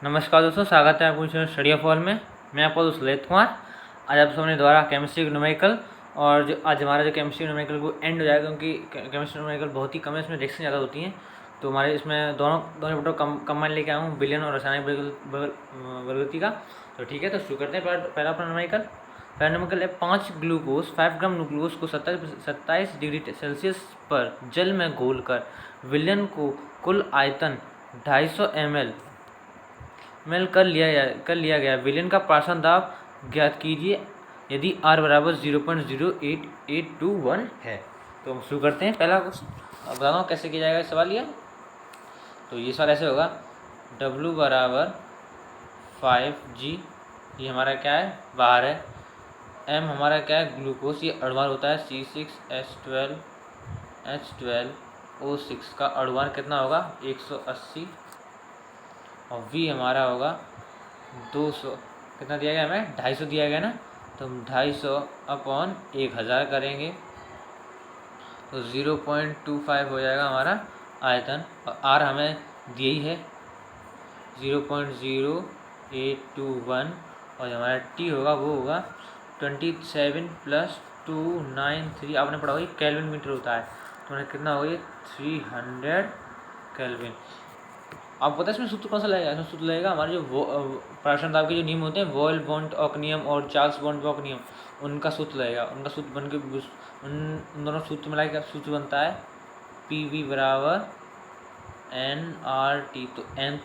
नमस्कार दोस्तों, स्वागत है आपको स्टडी ऑफ ऑल में। मैं आपका दोस्त ललित कुमार। आज आप सबने द्वारा केमिस्ट्री न्यूमेरिकल और जो आज हमारा जो केमिस्ट्री न्यूमेरिकल को एंड हो जाएगा, क्योंकि केमिस्ट्री न्यूमेरिकल बहुत ही कम है, इसमें रिएक्शन ज़्यादा होती हैं। तो हमारे इसमें दोनों चैप्टर कम्बाइन लेके आया हूँ, विलयन और रासायनिक वर्गीकृति का। तो ठीक है, तो शुरू करते हैं। पहला अपना न्यूमेरिकल है 5 ग्लूकोज 5 ग्राम ग्लूकोज को 27 डिग्री सेल्सियस पर जल में घोलकर विलयन को कुल आयतन 250 ml कर लिया गया। विलयन का प्राशन दाब ज्ञात कीजिए यदि R बराबर 0.08821 है। तो हम शुरू करते हैं। पहला क्वेश्चन बताता हूँ कैसे किया जाएगा सवाल ये। तो ये सवाल ऐसे होगा, W बराबर 5G, ये हमारा क्या है, बाहर है। M हमारा क्या है, ग्लूकोज, ये अणुभार होता है C6H12O6 का अणुभार कितना होगा, 180। और V हमारा होगा 200, कितना दिया गया हमें, 250 दिया गया ना। तो हम 250/1000 करेंगे तो 0.25 हो जाएगा हमारा आयतन। और R हमें दी ही है 0.0821। और जो हमारा T होगा वो होगा 27 + 293, आपने पढ़ा होगा केल्विन मीटर होता है। तो कितना होगा ये 300 केल्विन। आप पता है इसमें सूत्र कौन सा लगेगा, इसमें सूत्र लगेगा हमारे जो प्राशन दाब के जो नियम होते हैं, वॉयल बॉन्ड ऑक नियम और चार्ल्स बॉन्ड ऑक नियम, उनका सूत्र लगेगा। उनका सूत्र बन के उन दोनों सूत्र मिला के सूत्र बनता है PV बराबर nRT।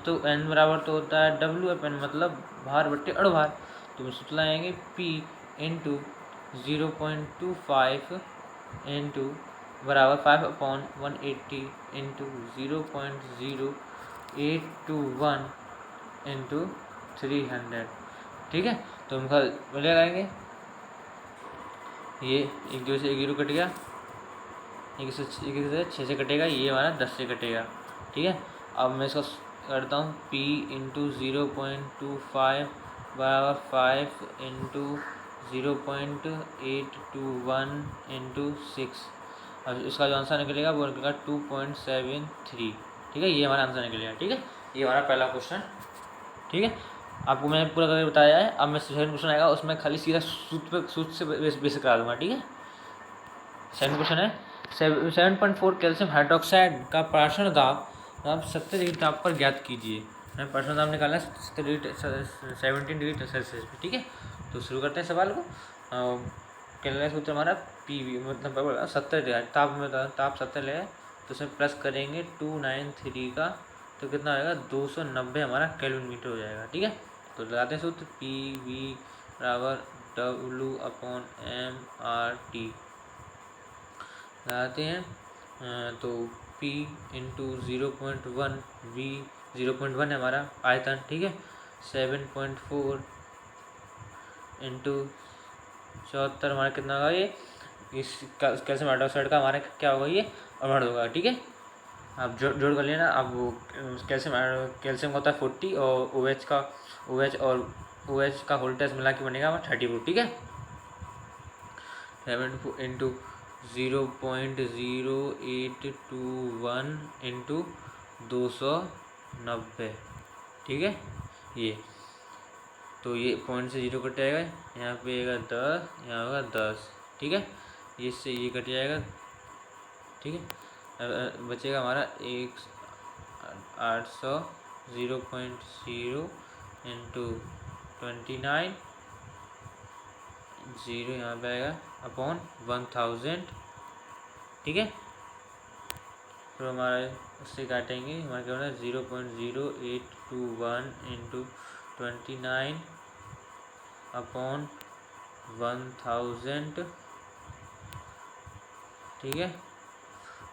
तो n बराबर तो होता है WFN, मतलब भार बट्टे अणुभार। तो हम सूत्र लगाएंगे P × 0.25 × बराबर 5/180 × 0.0821 × 300। ठीक है, तो हम कल लगाएंगे। ये एक दो से एक जीरो कट गया, एक से 6 से कटेगा, ये हमारा 10 से कटेगा। ठीक है, अब मैं इसका करता हूँ P × 0.25 बराबर 5 × 0.821 × 6। अब इसका जो आंसर निकलेगा वो निकलेगा 2.73। ठीक है, ये हमारा आंसर निकलेगा। ठीक है, ये हमारा पहला क्वेश्चन। ठीक है, आपको मैंने पूरा करके बताया है। अब मैं सेकंड क्वेश्चन आएगा, उसमें खाली सीधा सूत्र से बेस करा दूंगा। ठीक है, सेकंड क्वेश्चन है 7.4 कैल्शियम हाइड्रोक्साइड का प्राशन दाब 70 डिग्री ताप पर ज्ञात कीजिए। हमें प्राशन दाब निकालना है 17 डिग्री सेल्सियस पे। ठीक है, तो शुरू करते हैं सवाल को। क्या सूत्र हमारा PV, मतलब 70 डिग्री ताप में, ताप 70 है तो उसमें प्लस करेंगे 293 का, तो कितना आएगा 290 हमारा केल्विन मीटर हो जाएगा। ठीक है, तो लगाते हैं सूत्र PV बराबर W/mRT लगाते हैं। तो P × 0.1 V 0.1 है हमारा आयतन। ठीक है, 7.4 × 74 हमारा कितना होगा, ये इस कैल्शियम हाइड्रोक्साइड का हमारा क्या होगा, ये अणुभार होगा। ठीक है, आप जोड़ कर लेना। अब वो कैल्शियम होता है 40 और OH का होल टेस्ट मिला के बनेगा हमारा 34। ठीक है, 7 × 0.0821 × 290। ठीक है, ये तो ये पॉइंट से 0 कट जाएगा, यहाँ पे आएगा 10, यहाँ होगा 10। ठीक है, इससे ये कट जाएगा। ठीक है, बचेगा हमारा 800 0.0 × 29 0 यहाँ पे आएगा /1000। ठीक है, तो हमारा उससे काटेंगे, हमारा क्या होना है 0.0821 × 29/1000। ठीक है,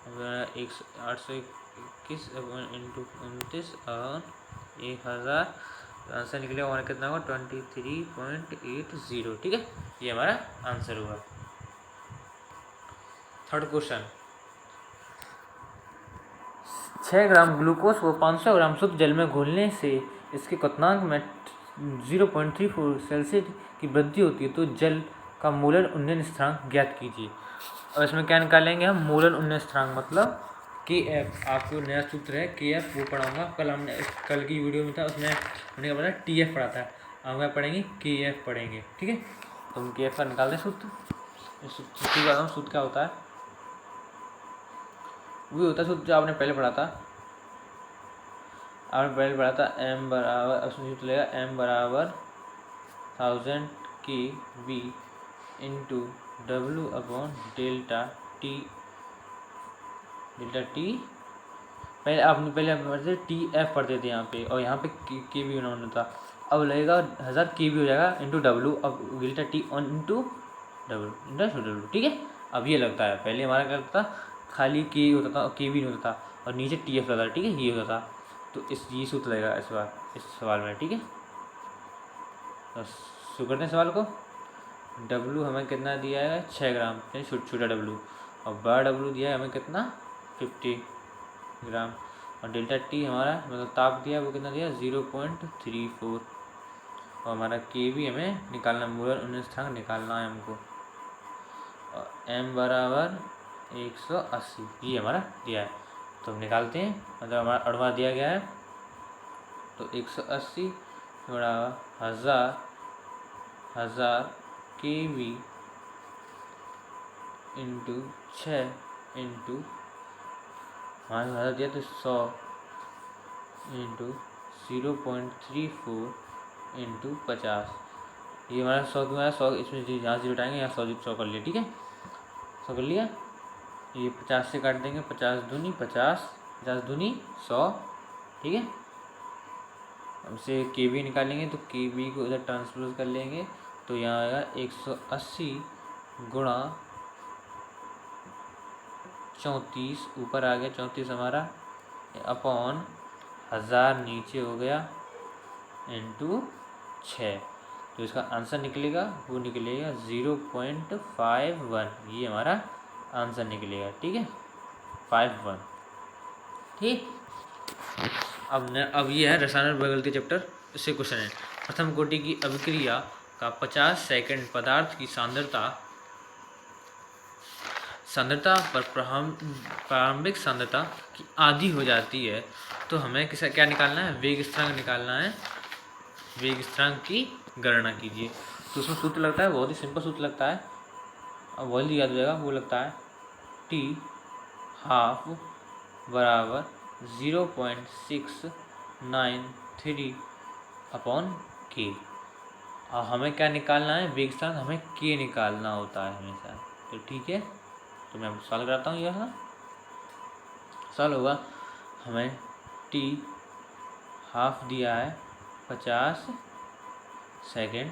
821 × 29 और 1000, आंसर निकलेगा हमारा कितना होगा 23.80। ठीक है, ये हमारा आंसर हुआ। थर्ड क्वेश्चन, 6 ग्राम ग्लूकोज को 500 ग्राम शुद्ध जल में घोलने से इसके क्वथनांक में 0.34 सेल्सियस की वृद्धि होती है, तो जल का मूलन उन्नयन स्थिरांक ज्ञात कीजिए। और इसमें क्या निकालेंगे हम, मूलन उन्नयन स्थिरांक मतलब के एफ, आपको नया सूत्र है के एफ, वो पढ़ाऊँगा। कल की वीडियो में था, उसमें हमने क्या पढ़ा, टी एफ पढ़ा था। अब क्या पढ़ेंगे, के एफ पढ़ेंगे, ठीक है। तो हम के एफ का निकाल दें सूत्र। सूत्र का सूत्र क्या होता है, वही होता है सूत्र जो आपने पहले पढ़ा था। एम बराबर, अब सूत्र लेगा एम बराबर 1000 के V into W upon delta T. पहले आप टी एफ पढ़ते थे यहाँ पे, और यहाँ पे के वी होना था। अब लगेगा 1000 के वी हो जाएगा इंटू डब्ल्यू, अब delta T on into W, ठीक है। अब ये लगता है, पहले हमारा क्या था, खाली के होता था, के वी नहीं होता था, और नीचे टी एफ होता था, ठीक है, ये होता था। तो ये सूत्र लगेगा इस सवाल में, ठीक है। तो शुरू करते हैं सवाल को। डब्ल्यू हमें कितना दिया है, 6 ग्राम, छोटा डब्ल्यू, और बड़ा डब्ल्यू दिया है हमें कितना, 50 ग्राम, और डेल्टा टी हमारा मतलब ताप दिया, वो कितना दिया, 0.34, और हमारा के भी हमें निकालना, मोलर उन्नीस स्थान निकालना है हमको, और एम बराबर 180 ये हमारा दिया है। तो हम निकालते हैं, मतलब हमारा अड़वा दिया गया है, तो 180 बड़ा 1000 के वी इंटू 6 इंटू हमारे 1000 दिया तो 100 इंटू 0.34 इंटू 50। ये हमारा 100 क्यों आया, 100 इसमें यहाँ 0 उठाएंगे, यहाँ 100 कर लिया, ठीक है, 100 कर लिया। ये 50 से काट देंगे, 50 दूनी 50, 50 दूनी 100, ठीक है। अब से के वी निकालेंगे, तो के वी को इधर ट्रांसपोज कर लेंगे, तो यहाँ आएगा 180 गुणा 34, ऊपर आ गया 34 हमारा, अपॉन 1000 नीचे हो गया, इंटू 6। तो इसका आंसर निकलेगा, वो निकलेगा 0.51, ये हमारा आंसर निकलेगा, ठीक है, 51, ठीक। अब ये है रसायन बदलते चैप्टर, इससे क्वेश्चन है। प्रथम कोटि की अभिक्रिया का 50 सेकंड पदार्थ की सांद्रता पर प्रारंभिक सांद्रता की आधी हो जाती है, तो हमें क्या निकालना है, वेग स्थिरांक निकालना है। वेग स्थिरांक की गणना कीजिए। तो उसमें सूत्र लगता है, बहुत ही सिंपल सूत्र लगता है, अब वही याद हो जाएगा, वो लगता है टी हाफ बराबर 0.693 अपॉन के। और हमें क्या निकालना है, वेग स्थिरांक हमें के निकालना होता है हमेशा, तो ठीक है। तो मैं सवाल कराता हूँ, यह सवाल होगा, हमें टी हाफ दिया है 50 सेकंड,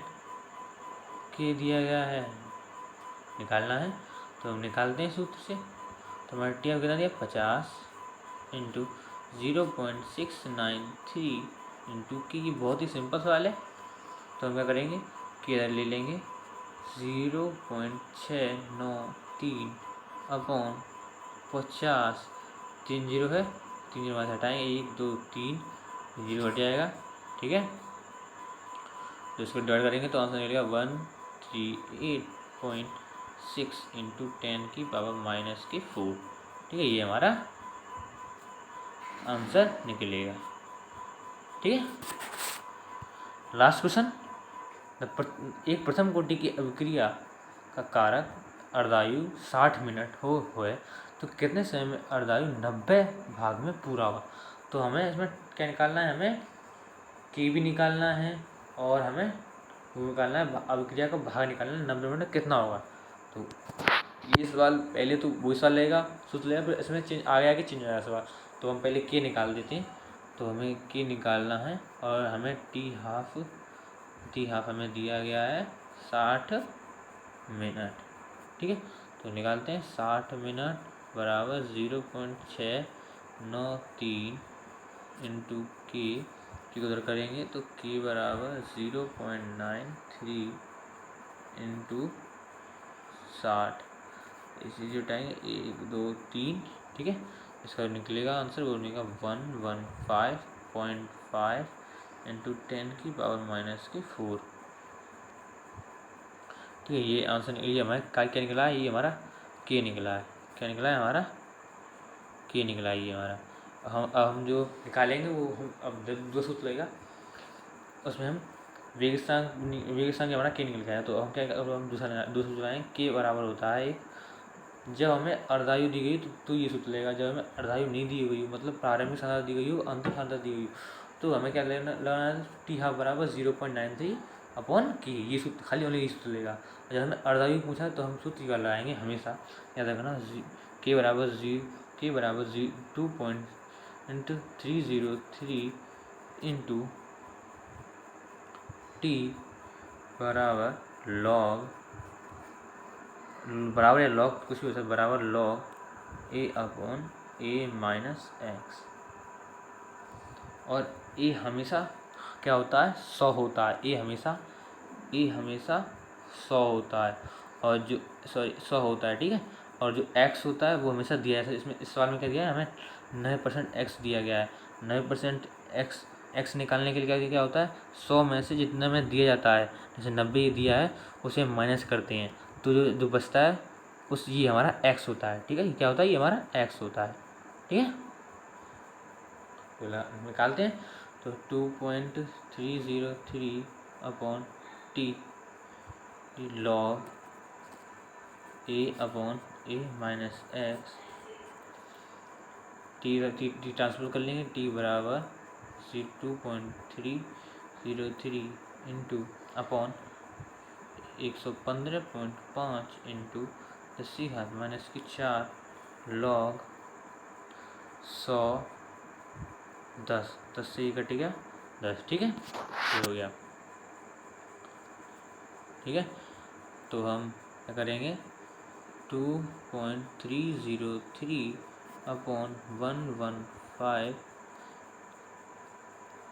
के दिया गया है, निकालना है। तो हम निकालते हैं सूत्र से। तो हमारा टी हाफ कितना दिया, 50 इंटू 0.693 इंटू की बहुत ही सिंपल सवाल है। तो हम क्या करेंगे, कि इधर ले लेंगे 0.693 अपॉन 50, 3 जीरो है, 3 जीरो वहाँ से हटाएंगे, 1 2 3 जीरो हट जाएगा, ठीक है। तो इसको डिवाइड करेंगे तो आंसर निकलेगा 138.6 इंटू 10 की पावर -4, ठीक है, ये हमारा आंसर निकलेगा, ठीक है। लास्ट क्वेश्चन, एक प्रथम कोटि की अभिक्रिया का कारक अर्धायु 60 मिनट होए तो कितने समय में अर्धायु 90 भाग में पूरा होगा। तो हमें इसमें क्या निकालना है, हमें के भी निकालना है, और हमें वो निकालना है, अभिक्रिया का भाग निकालना है, 90 मिनट कितना होगा। तो ये सवाल पहले तो वो सवाल लेगा, सोच लेगा, फिर इसमें चेंज आगे चेंज हो जाएगा सवाल। तो हम पहले के निकाल देते हैं। तो हमें के निकालना है, और हमें टी हाफ हमें दिया गया है 60 मिनट, ठीक है। तो निकालते हैं, 60 मिनट बराबर 0.693 इंटू के को उधर करेंगे, तो के बराबर 0.93 इंटू 60, इसी जो टाइम 1 2 3, ठीक है। इसका निकलेगा आंसर, वो निकलेगा 115.5 इंटू 10 की पावर -4, ठीक है। ये आंसर, ये हमारा क्या निकला है, ये हमारा के निकला है, क्या निकला है हमारा के निकला ये हमारा। हम जो निकालेंगे वो हम अब दो सूत्र लगेगा, उसमें हम वेग स्थान हमारा के निकल गया। तो हम क्या, अब हम दूसरा चलाएँ, के बराबर होता है जब हमें अर्धायु दी गई तो ये सूत्र लेगा। जब हमें अर्धायु नहीं दी गई, मतलब प्रारंभिक सांद्रता दी गई हो, अंतिम सांद्रता दी गई, तो हमें क्या लगाना है, टी हाफ बराबर 0.93 अपॉन के, ये सूत्र खाली ओनली ये सूत्र लेगा। जब हमें अर्धायु पूछा तो हम सूत्र का लगाएंगे हमेशा, याद रखना, के बराबर 2.303 इंटू टी बराबर लॉग बराबर या लॉग कुछ भी हो सकता है, बराबर लॉग ए अपॉन ए माइनस एक्स। और ए हमेशा क्या होता है, 100 होता है। ए हमेशा 100 होता है, और जो 100 होता है, ठीक है। और जो एक्स होता है वो हमेशा दिया है। इसमें इस सवाल में क्या दिया है हमें, 90% एक्स दिया गया है। 90% एक्स निकालने के लिए क्या होता है, 100 में से जितना में दिया जाता है, जैसे 90 दिया है उसे माइनस करते हैं, तो जो बचता है उस ये हमारा एक्स होता है, ठीक है। ये क्या होता है, ये हमारा एक्स होता है, ठीक है। तो निकालते हैं, तो 2.303 अपॉन टी लॉग ए अपॉन ए माइनस एक्स, टी ट्रांसफर कर लेंगे, टी बराबर 2.303 इंटू अपॉन 115.5 इंटू 10⁻⁴ लॉग 100 10 से ये कट गया 10, ठीक है। ये हो गया, ठीक है। तो हम क्या करेंगे, 2.303 अपॉन 115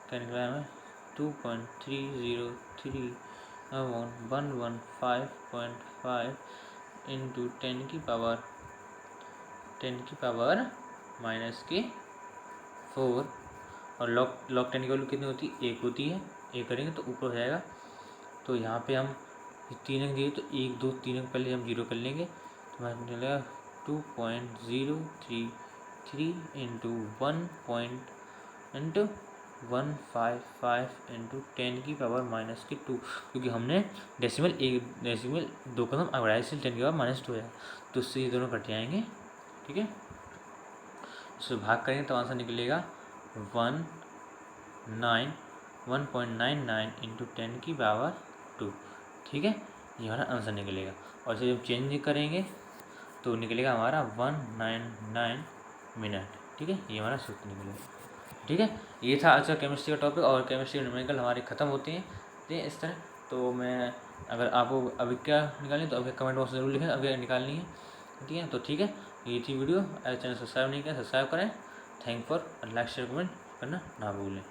क्या निकला हमें, 2.303 अपॉन 115.5 इंटू 10 की पावर -4, और लॉग 10 की वैल्यू कितनी होती है, 1 होती है। 1 करेंगे तो ऊपर हो जाएगा। तो यहाँ पे हम 3 अंक दिए तो 1 2 3 अंक पहले हम 0 कर लेंगे, तो हमारा निकलेगा 2.033 इंटू 1.155 इंटू 10 की पावर -2, क्योंकि हमने डेसिमल 2 कदम बढ़ाया, इसलिए 10 की पावर -2 है। तो उससे ये दोनों कट जाएंगे, ठीक है। इससे भाग करेंगे तो आंसर निकलेगा 1.99 इंटू 10 की पावर 2, ठीक है। ये हमारा आंसर निकलेगा। और इसे जब चेंज करेंगे तो निकलेगा हमारा 199 मिनट, ठीक है। ये हमारा सूत्र निकलेगा, ठीक है। ये था आज का केमिस्ट्री का टॉपिक, और केमिस्ट्री न्यूमेरिकल हमारे ख़त्म होते हैं इस तरह। तो मैं, अगर आपको अभी क्या निकालनी तो अभी कमेंट बॉक्स में ज़रूर लिखें अभी निकालनी है, ठीक है। तो ठीक है, ये थी वीडियो। अगर चैनल सब्सक्राइब नहीं किया सब्सक्राइब करें। Thank for like share comment करना ना भूलें।